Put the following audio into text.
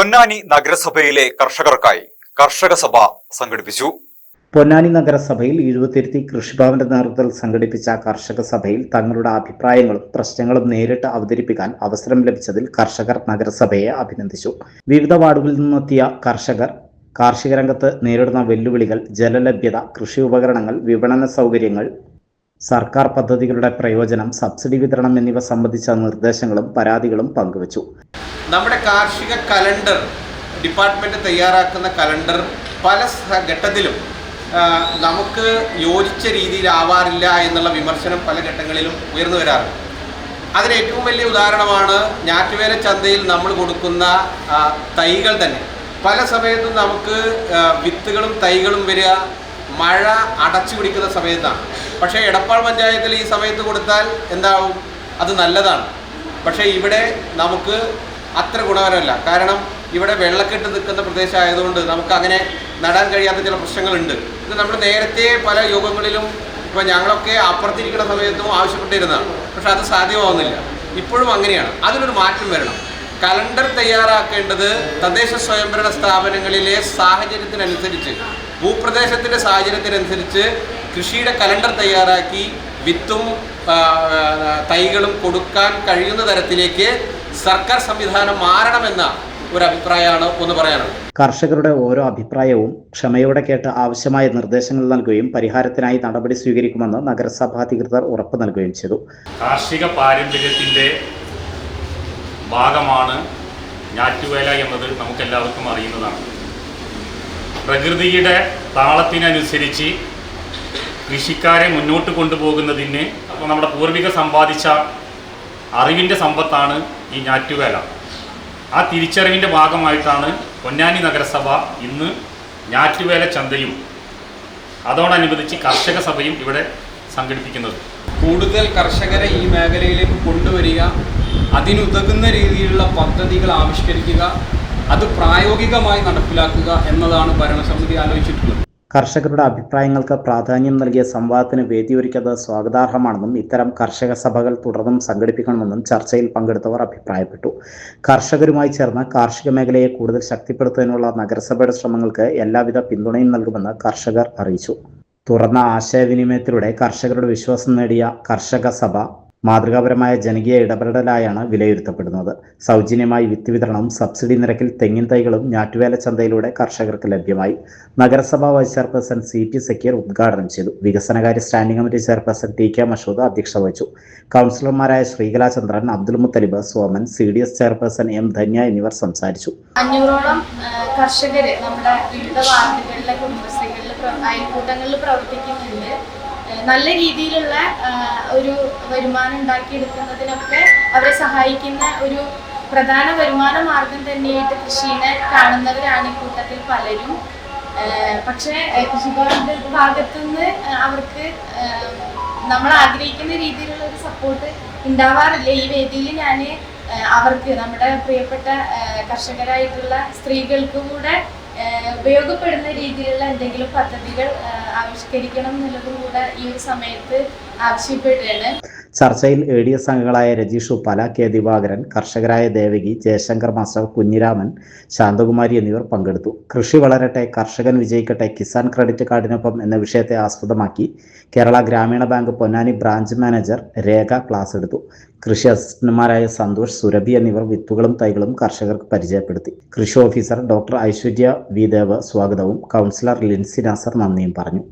പൊന്നാനി നഗരസഭയിലെ കർഷകർക്കായി കർഷക സഭ സംഘടിപ്പിച്ചു. പൊന്നാനി നഗരസഭയിൽ എഴുപത്തിരുത്തി കൃഷിഭവന്റെ നേതൃത്വത്തിൽ സംഘടിപ്പിച്ച കർഷക സഭയിൽ തങ്ങളുടെ അഭിപ്രായങ്ങളും പ്രശ്നങ്ങളും നേരിട്ട് അവതരിപ്പിക്കാൻ അവസരം ലഭിച്ചതിൽ കർഷകർ നഗരസഭയെ അഭിനന്ദിച്ചു. വിവിധ വാർഡുകളിൽ നിന്നെത്തിയ കർഷകർ കാർഷിക രംഗത്ത് നേരിടുന്ന വെല്ലുവിളികൾ, ജലലഭ്യത, കൃഷി ഉപകരണങ്ങൾ, വിപണന സൗകര്യങ്ങൾ, സർക്കാർ പദ്ധതികളുടെ പ്രയോജനം, സബ്സിഡി വിതരണം എന്നിവ സംബന്ധിച്ച നിർദ്ദേശങ്ങളും പരാതികളും പങ്കുവച്ചു. നമ്മുടെ കാർഷിക കലണ്ടർ ഡിപ്പാർട്ട്മെന്റ് തയ്യാറാക്കുന്ന കലണ്ടർ പല ഘട്ടത്തിലും നമുക്ക് യോജിച്ച രീതിയിലാവാറില്ല എന്നുള്ള വിമർശനം പല ഘട്ടങ്ങളിലും ഉയർന്നു വരാറുണ്ട്. അതിന് ഏറ്റവും വലിയ ഉദാഹരണമാണ് ഞാറ്റുവേല ചന്തയിൽ നമ്മൾ കൊടുക്കുന്ന തൈകൾ തന്നെ. പല സമയത്തും നമുക്ക് വിത്തുകളും തൈകളും വരിക മഴ അടച്ചു പിടിക്കുന്ന സമയത്താണ്. പക്ഷേ എടപ്പാൾ പഞ്ചായത്തിൽ ഈ സമയത്ത് കൊടുത്താൽ എന്താവും? അത് നല്ലതാണ്. പക്ഷേ ഇവിടെ നമുക്ക് അത്ര ഗുണകരമല്ല. കാരണം ഇവിടെ വെള്ളക്കെട്ട് നിൽക്കുന്ന പ്രദേശമായതുകൊണ്ട് നമുക്ക് അങ്ങനെ നടാൻ കഴിയാത്ത ചില പ്രശ്നങ്ങളുണ്ട്. ഇത് നമ്മൾ നേരത്തെ പല യോഗങ്ങളിലും ഇപ്പോൾ ഞങ്ങളൊക്കെ അപ്പുറത്തിരിക്കുന്ന സമയത്തും ആവശ്യപ്പെട്ടിരുന്നതാണ്. പക്ഷെ അത് സാധ്യമാവുന്നില്ല. ഇപ്പോഴും അങ്ങനെയാണ്. അതിനൊരു മാറ്റം വരണം. കലണ്ടർ തയ്യാറാക്കേണ്ടത് തദ്ദേശ സ്വയംഭരണ സ്ഥാപനങ്ങളിലെ സാഹചര്യത്തിനനുസരിച്ച്, ഭൂപ്രദേശത്തിൻ്റെ സാഹചര്യത്തിനനുസരിച്ച് കൃഷിയുടെ കലണ്ടർ തയ്യാറാക്കി വിത്തും തൈകളും കൊടുക്കാൻ കഴിയുന്ന തരത്തിലേക്ക് സർക്കാർ സംവിധാനം മാറണമെന്ന ഒരു അഭിപ്രായമാണ് ഒന്ന് പറയാനുള്ളത്. കർഷകരുടെ ഓരോ അഭിപ്രായവും ക്ഷമയോടെ കേട്ട് ആവശ്യമായ നിർദ്ദേശങ്ങൾ നൽകുകയും പരിഹാരത്തിനായി നടപടി സ്വീകരിക്കുമെന്ന് നഗരസഭാ അധികൃതർ ഉറപ്പു നൽകുകയും ചെയ്തു. കാർഷിക പാരമ്പര്യത്തിൻ്റെ ഭാഗമാണ് ഞാറ്റുവേല എന്നത് നമുക്കെല്ലാവർക്കും അറിയുന്നതാണ്. പ്രകൃതിയുടെ താളത്തിനനുസരിച്ച് കൃഷിക്കാരെ മുന്നോട്ട് കൊണ്ടുപോകുന്നതിന് നമ്മുടെ പൂർവികർ സമ്പാദിച്ച അറിവിൻ്റെ സമ്പത്താണ് ഈ ഞാറ്റുവേല. ആ തിരിച്ചറിവിൻ്റെ ഭാഗമായിട്ടാണ് പൊന്നാനി നഗരസഭ ഇന്ന് ഞാറ്റുവേല ചന്തയും അതോടനുബന്ധിച്ച് കർഷക സഭയും ഇവിടെ സംഘടിപ്പിക്കുന്നത്. കൂടുതൽ കർഷകരെ ഈ മേഖലയിലേക്ക് കൊണ്ടുവരിക, അതിനുതകുന്ന രീതിയിലുള്ള പദ്ധതികൾ ആവിഷ്കരിക്കുക, അത് പ്രായോഗികമായി നടപ്പിലാക്കുക എന്നതാണ് ഭരണസമിതി ആലോചിച്ചിട്ടുള്ളത്. കർഷകരുടെ അഭിപ്രായങ്ങൾക്ക് പ്രാധാന്യം നൽകിയ സംവാദത്തിന് വേദിയൊരുക്കിയത് സ്വാഗതാർഹമാണെന്നും ഇത്തരം കർഷക സഭകൾ തുടർന്നും സംഘടിപ്പിക്കണമെന്നും ചർച്ചയിൽ പങ്കെടുത്തവർ അഭിപ്രായപ്പെട്ടു. കർഷകരുമായി ചേർന്ന് കാർഷിക മേഖലയെ കൂടുതൽ ശക്തിപ്പെടുത്തുന്നതിനുള്ള നഗരസഭയുടെ ശ്രമങ്ങൾക്ക് എല്ലാവിധ പിന്തുണയും നൽകുമെന്ന് കർഷകർ അറിയിച്ചു. തുറന്ന ആശയവിനിമയത്തിലൂടെ കർഷകരുടെ വിശ്വാസം നേടിയ കർഷക സഭ മാതൃകാപരമായ ജനകീയ ഇടപെടലായാണ് വിലയിരുത്തപ്പെടുന്നത്. സൗജന്യമായി വിത്ത് വിതരണവും സബ്സിഡി നിരക്കിൽ തെങ്ങിൻ തൈകളും ഞാറ്റുവേല ചന്തയിലൂടെ കർഷകർക്ക് ലഭ്യമായി. നഗരസഭാ വൈസ് ചെയർപേഴ്സൺ CP സക്കീർ ഉദ്ഘാടനം ചെയ്തു. വികസനകാര്യ standing committee chairperson TK Mashood അധ്യക്ഷത വഹിച്ചു. കൗൺസിലർമാരായ Sreekala Chandran, Abdul Muthalib, Soman, CDS chairperson M Dhanya എന്നിവർ സംസാരിച്ചു. 500ഓളം കർഷകര് നമ്മുടെ വിവിധ വാർഡുകളിലെ കുടുംബശ്രീകളിൽ അയൽക്കൂട്ടങ്ങളിൽ പ്രവർത്തിക്കുന്നുണ്ട്. നല്ല രീതിയിലുള്ള ഒരു വരുമാനം ഉണ്ടാക്കിയെടുക്കുന്നതിനൊക്കെ അവരെ സഹായിക്കുന്ന ഒരു പ്രധാന വരുമാന മാർഗം തന്നെയായിട്ട് കൃഷിയെ കാണുന്നവരാണ് ഈ കൂട്ടത്തിൽ പലരും. പക്ഷേ കൃഷിഭവന്റെ ഭാഗത്തുനിന്ന് അവർക്ക് നമ്മൾ ആഗ്രഹിക്കുന്ന രീതിയിലുള്ള ഒരു സപ്പോർട്ട് ഉണ്ടാവാറില്ല. ഈ വേദിയിൽ ഞാൻ അവർക്ക്, നമ്മുടെ പ്രിയപ്പെട്ട കർഷകരായിട്ടുള്ള സ്ത്രീകൾക്ക് കൂടെ ഉപയോഗപ്പെടുന്ന രീതിയിലുള്ള എന്തെങ്കിലും പദ്ധതികൾ ആവിഷ്കരിക്കണം എന്നുള്ളതും കൂടെ ഈ ഒരു സമയത്ത് ആവശ്യപ്പെടുകയാണ്. ചർച്ചയിൽ ADS അംഗങ്ങളായ രജീഷ് ഉപ്പാല, K ദിവാകരൻ, കർഷകരായ ദേവകി, ജയശങ്കർ മാസ്റ്റർ, കുഞ്ഞിരാമൻ, ശാന്തകുമാരി എന്നിവർ പങ്കെടുത്തു. കൃഷി വളരട്ടെ, കർഷകൻ വിജയിക്കട്ടെ, കിസാൻ ക്രെഡിറ്റ് കാർഡിനൊപ്പം എന്ന വിഷയത്തെ ആസ്പദമാക്കി കേരള ഗ്രാമീണ ബാങ്ക് പൊന്നാനി ബ്രാഞ്ച് മാനേജർ രേഖ ക്ലാസ് എടുത്തു. കൃഷി അസിസ്റ്റന്റുമാരായ സന്തോഷ്, സുരഭി എന്നിവർ വിത്തുകളും തൈകളും കർഷകർക്ക് പരിചയപ്പെടുത്തി. കൃഷി officer doctor Aishwarya V Dev സ്വാഗതവും കൗൺസിലർ ലിൻസി നാസർ നന്ദിയും പറഞ്ഞു.